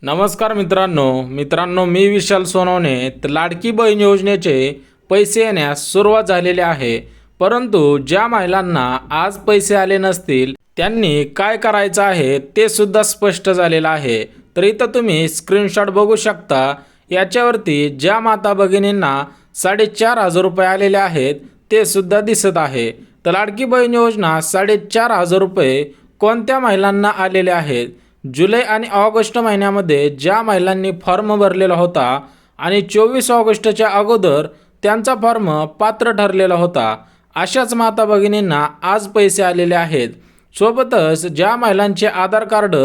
नमस्कार मित्रांनो मी विशाल सोनवणे। तर लाडकी बहीण योजनेचे पैसे येण्यास सुरुवात झालेली आहे, परंतु ज्या महिलांना आज पैसे आले नसतील त्यांनी काय करायचं आहे ते सुद्धा स्पष्ट झालेलं आहे। तर इथं तुम्ही स्क्रीनशॉट बघू शकता। याच्यावरती ज्या माता भगिनींना 4,500 रुपये आलेले आहेत ते सुद्धा दिसत आहे। तर लाडकी बहीण योजना 4,500 रुपये कोणत्या महिलांना आलेले आहेत? जुलै आणि ऑगस्ट महिन्यामध्ये ज्या महिलांनी फॉर्म भरलेला होता आणि 24 ऑगस्टच्या अगोदर त्यांचा फॉर्म पात्र ठरलेला होता, अशाच माता भगिनींना आज पैसे आलेले आहेत। सोबतच ज्या महिलांचे आधार कार्ड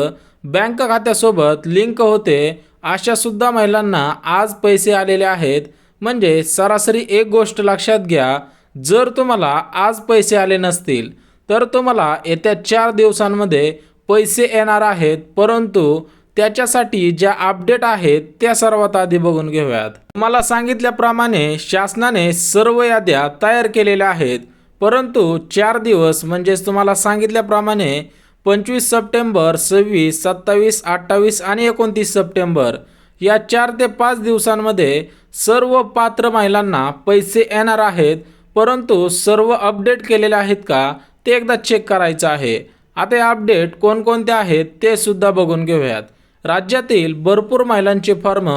बँक खात्यासोबत लिंक होते अशा सुद्धा महिलांना आज पैसे आलेले आहेत। म्हणजे सरासरी एक गोष्ट लक्षात घ्या, जर तुम्हाला आज पैसे आले नसतील तर तुम्हाला येत्या 4 दिवसांमध्ये पैसे येणार आहेत, परंतु त्याच्यासाठी ज्या अपडेट आहेत त्या सर्वात आधी बघून घेऊयात। तुम्हाला सांगितल्याप्रमाणे शासनाने सर्व याद्या तयार केलेल्या आहेत, परंतु 4 दिवस म्हणजेच तुम्हाला सांगितल्याप्रमाणे 25 सप्टेंबर, 26, 27, 28 आणि 29 सप्टेंबर या 4 ते 5 दिवसांमध्ये सर्व पात्र महिलांना पैसे येणार आहेत। परंतु सर्व अपडेट केलेले आहेत का ते एकदा चेक करायचं आहे। आता हे अपडेट कोणकोणते आहेत ते सुद्धा बघून घेऊयात। राज्यातील भरपूर महिलांचे फॉर्म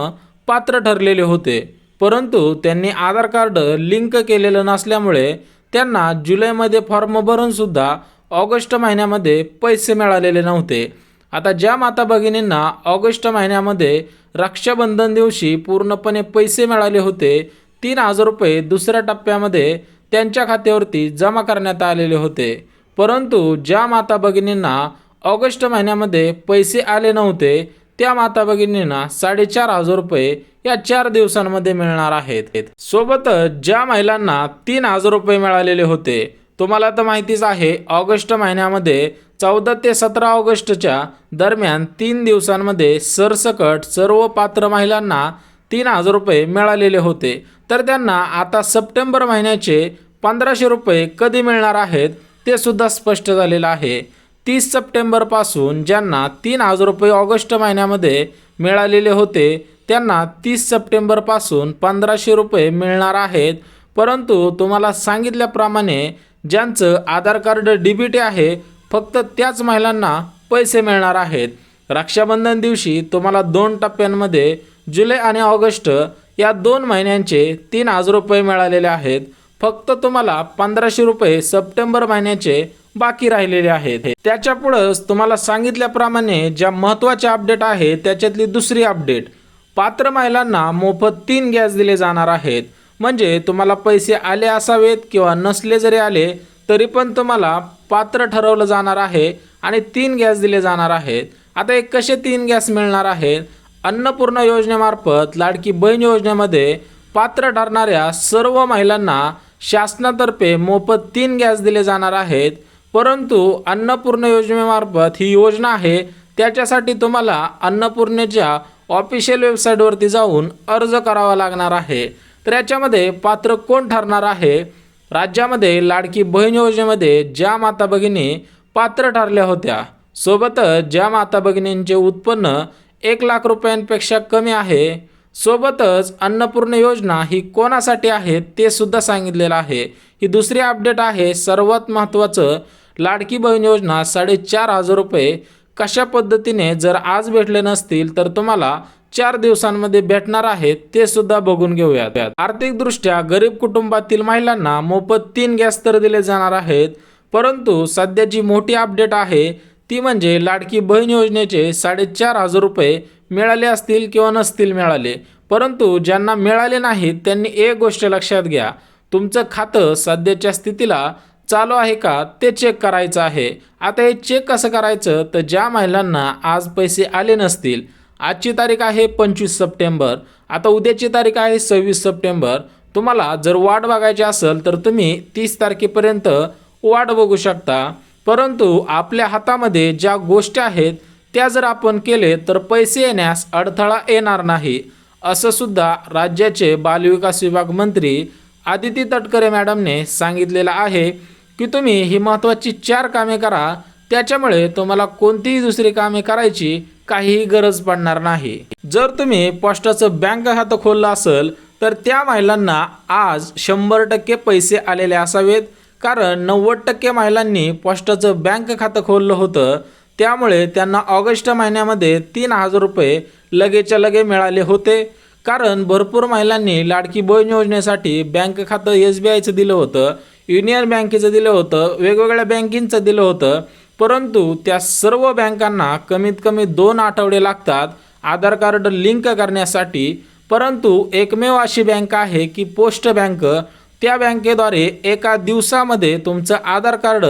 पात्र ठरलेले होते, परंतु त्यांनी आधार कार्ड लिंक केलेलं नसल्यामुळे त्यांना जुलैमध्ये फॉर्म भरून सुद्धा ऑगस्ट महिन्यामध्ये पैसे मिळालेले नव्हते। आता ज्या माता भगिनींना ऑगस्ट महिन्यामध्ये रक्षाबंधन दिवशी पूर्णपणे पैसे मिळाले होते, 3,000 रुपये दुसऱ्या टप्प्यामध्ये त्यांच्या खात्यावरती जमा करण्यात आलेले होते, परंतु ज्या माता भगिनींना ऑगस्ट महिन्यामध्ये पैसे आले नव्हते त्या माता भगिनींना 4,500 रुपये या 4 दिवसांमध्ये मिळणार आहेत। सोबतच ज्या महिलांना 3,000 रुपये मिळालेले होते, तुम्हाला तर माहितीच आहे ऑगस्ट महिन्यामध्ये 14 ते 17 ऑगस्टच्या दरम्यान 3 दिवसांमध्ये सरसकट सर्व पात्र महिलांना 3,000 रुपये मिळालेले होते। तर त्यांना आता सप्टेंबर महिन्याचे 1,500 रुपये कधी मिळणार आहेत ते सुद्धा स्पष्ट झालेलं आहे। 30 सप्टेंबरपासून ज्यांना 3,000 रुपये ऑगस्ट महिन्यामध्ये मिळालेले होते त्यांना 30 सप्टेंबरपासून 1,500 रुपये मिळणार आहेत। परंतु तुम्हाला सांगितल्याप्रमाणे ज्यांचं आधार कार्ड DBT आहे फक्त त्याच महिलांना पैसे मिळणार आहेत। रक्षाबंधन दिवशी तुम्हाला 2 टप्प्यांमध्ये जुलै आणि ऑगस्ट या 2 महिन्यांचे 3,000 रुपये मिळालेले आहेत। फक्त तुम्हाला 1,500 रुपये सप्टेंबर महिन्याचे बाकी राहिलेले आहेत। त्याच्या पुढेच तुम्हाला सांगितल्याप्रमाणे ज्या महत्त्वाच्या अपडेट आहे त्याच्यातली दुसरी अपडेट, पात्र महिलांना मोफत 3 गॅस दिले जाणार आहेत। म्हणजे तुम्हाला पैसे आले असावेत किंवा नसले जरी आले तरी पण तुम्हाला पात्र ठरवलं जाणार आहे आणि 3 गॅस दिले जाणार आहेत। आता हे कसे 3 गॅस मिळणार आहेत? अन्नपूर्णा योजनेमार्फत लाडकी बहीण योजनेमध्ये पात्र ठरणाऱ्या सर्व महिलांना शासनातर्फे मोफत 3 गॅस दिले जाणार आहेत। परंतु अन्नपूर्णा योजनेमार्फत ही योजना आहे, त्याच्यासाठी तुम्हाला अन्नपूर्णेच्या ऑफिशियल वेबसाईटवरती जाऊन अर्ज करावा लागणार आहे। तर याच्यामध्ये पात्र कोण ठरणार आहे? राज्यामध्ये लाडकी बहीण योजनेमध्ये ज्या माता भगिनी पात्र ठरल्या होत्या, सोबतच ज्या माता भगिनींचे उत्पन्न 1,00,000 रुपयांपेक्षा कमी आहे, सोबतच अन्नपूर्णा योजना ही कोणासाठी आहे ते सुद्धा सांगितलेलं आहे। ही दुसरी अपडेट आहे। सर्वात महत्त्वाचं, लाडकी बहीण योजना 4,500 रुपये कशा पद्धतीने जर आज भेटले नसतील तर तुम्हाला 4 दिवसांमध्ये भेटणार आहेत ते सुद्धा बघून घेऊयात। आर्थिकदृष्ट्या गरीब कुटुंबातील महिलांना मोफत 3 गॅस तर दिले जाणार आहेत, परंतु सध्याची मोठी अपडेट आहे ती म्हणजे लाडकी बहीण योजनेचे 4,500 रुपये मिळाले असतील किंवा नसतील मिळाले, परंतु ज्यांना मिळाले नाहीत त्यांनी एक गोष्ट लक्षात घ्या, तुमचं खातं सध्याच्या स्थितीला चालू आहे का ते चेक करायचं आहे। आता हे चेक कसं करायचं? तर ज्या महिलांना आज पैसे आले नसतील, आजची तारीख आहे 25 सप्टेंबर, आता उद्याची तारीख आहे 26 सप्टेंबर, तुम्हाला जर वाट बघायची असेल तर तुम्ही 30 तारखेपर्यंत वाट बघू शकता। परंतु आपल्या हातामध्ये ज्या गोष्टी आहेत त्या जर आपण केले तर पैसे येण्यास अडथळा येणार नाही, असं सुद्धा राज्याचे बालविकास विभाग मंत्री आदिती तटकरे मॅडमने सांगितलेलं आहे की तुम्ही ही महत्त्वाची 4 कामे करा, त्याच्यामुळे तुम्हाला कोणतीही दुसरी कामे करायची काहीही गरज पडणार नाही। जर तुम्ही पोस्टाचं बँक खातं खोललं असेल तर त्या महिलांना आज 100% पैसे आलेले असावेत, कारण 90% महिलांनी पोस्टाचं बँक खातं खोललं होतं। त्यामुळे त्यांना ऑगस्ट महिन्यामध्ये 3000 रुपये लगेच्या लगे मिळाले होते, कारण भरपूर महिलांनी लाडकी बहीण योजनेसाठी बँक खातं SBIचं दिलं होतं, युनियन बँकेचं दिलं होतं, वेगवेगळ्या बँकिंगचं दिलं होतं, परंतु त्या सर्व बँकांना कमीत कमी 2 आठवडे लागतात आधार कार्ड लिंक करण्यासाठी। परंतु एकमेव अशी बँक आहे की पोस्ट बँक, त्या बँकेद्वारे एका दिवसामध्ये तुमचं आधार कार्ड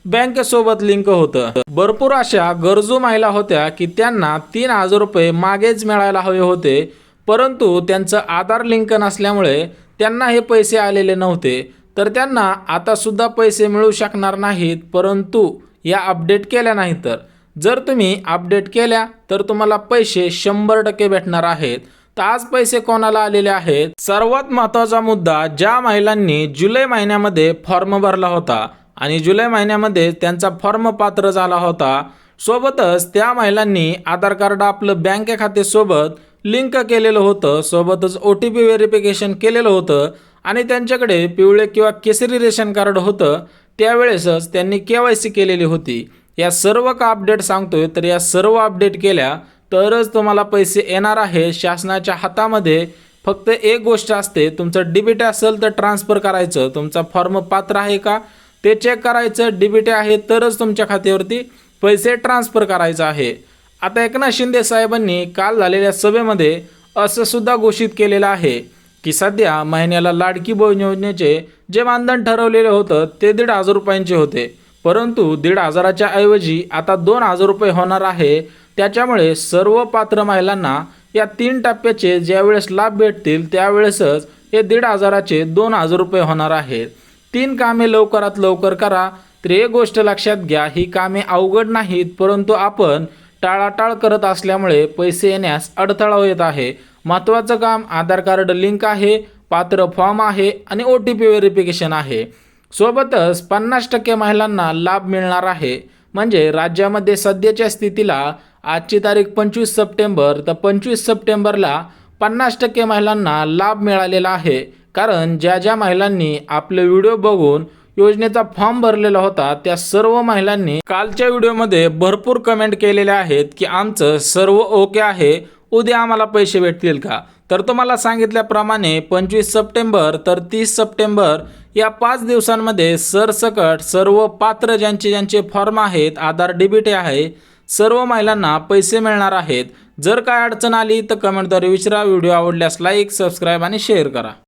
बँकेसोबत लिंक होतं। भरपूर अशा गरजू महिला होत्या की त्यांना 3000 रुपये मागेच मिळायला हवे होते, परंतु त्यांचं आधार लिंक नसल्यामुळे त्यांना हे पैसे आलेले नव्हते, तर त्यांना आता सुद्धा पैसे मिळू शकणार नाहीत, परंतु या अपडेट केल्या नाही तर जर तुम्ही अपडेट केल्या तर तुम्हाला पैसे 100% भेटणार आहेत। तर आज पैसे कोणाला आलेले आहेत? सर्वात महत्त्वाचा मुद्दा, ज्या महिलांनी जुलै महिन्यामध्ये फॉर्म भरला होता आणि जुलै महिन्यामध्ये त्यांचा फॉर्म पात्र झाला होता, सोबतच त्या महिलांनी आधार कार्ड आपलं बँक खात्यासोबत लिंक केलेलं होतं, सोबतच OTP व्हेरिफिकेशन केलेलं होतं आणि त्यांच्याकडे पिवळे किंवा केसरी रेशन कार्ड होतं, त्यावेळेसच त्यांनी KYC केलेली होती। या सर्व का अपडेट सांगतोय, तर या सर्व अपडेट केल्या तरच तुम्हाला पैसे येणार आहे। शासनाच्या हातामध्ये फक्त एक गोष्ट असते, तुमचं DBT असेल तर ट्रान्सफर करायचं, तुमचा फॉर्म पात्र आहे का ते चेक करायचं, DBT आहे तरच तुमच्या खात्यावरती पैसे ट्रान्सफर करायचं आहे। आता एकनाथ शिंदे साहेबांनी काल झालेल्या सभेमध्ये असं सुद्धा घोषित केलेलं आहे की सध्या महिन्याला लाडकी बहीण योजनेचे जे मानधन ठरवलेले होतं ते 1500 रुपयांचे होते, परंतु 1500च्या ऐवजी आता 2000 रुपये होणार आहे। त्याच्यामुळे सर्व पात्र महिलांना या 3 टप्प्याचे ज्यावेळेस लाभ भेटतील त्यावेळेसच हे 1500चे 2000 रुपये होणार आहेत। 3 कामे लवकरात लवकर करा। तर एक गोष्ट लक्षात घ्या, ही कामे अवघड नाहीत, परंतु आपण टाळाटाळ करत असल्यामुळे पैसे येण्यास अडथळा येत आहे। महत्त्वाचं काम आधार कार्ड लिंक आहे, पात्र फॉर्म आहे आणि OTP व्हेरिफिकेशन आहे। सोबतच 50% महिलांना लाभ मिळणार आहे। म्हणजे राज्यामध्ये सध्याच्या स्थितीला आजची तारीख 25 सप्टेंबर, तर 25 सप्टेंबरला 50% महिलांना लाभ मिळालेला आहे, कारण ज्या ज्या महिलांनी आपले व्हिडिओ बघून योजनेचा फॉर्म भरलेला होता त्या सर्व महिलांनी कालच्या व्हिडिओमध्ये भरपूर कमेंट केलेल्या आहेत की आमचं सर्व ओके आहे, उद्या आम्हाला पैसे भेटतील का? तर तुम्हाला सांगितल्याप्रमाणे 25 सप्टेंबर तर 30 सप्टेंबर या 5 दिवसांमध्ये सरसकट सर्व पात्र ज्यांचे फॉर्म आहेत, आधार DBT आहे, सर्व महिलांना पैसे मिळणार आहेत। जर काय अडचण आली तर कमेंटद्वारे विचारा। व्हिडिओ आवडल्यास लाईक, सबस्क्राईब आणि शेअर करा।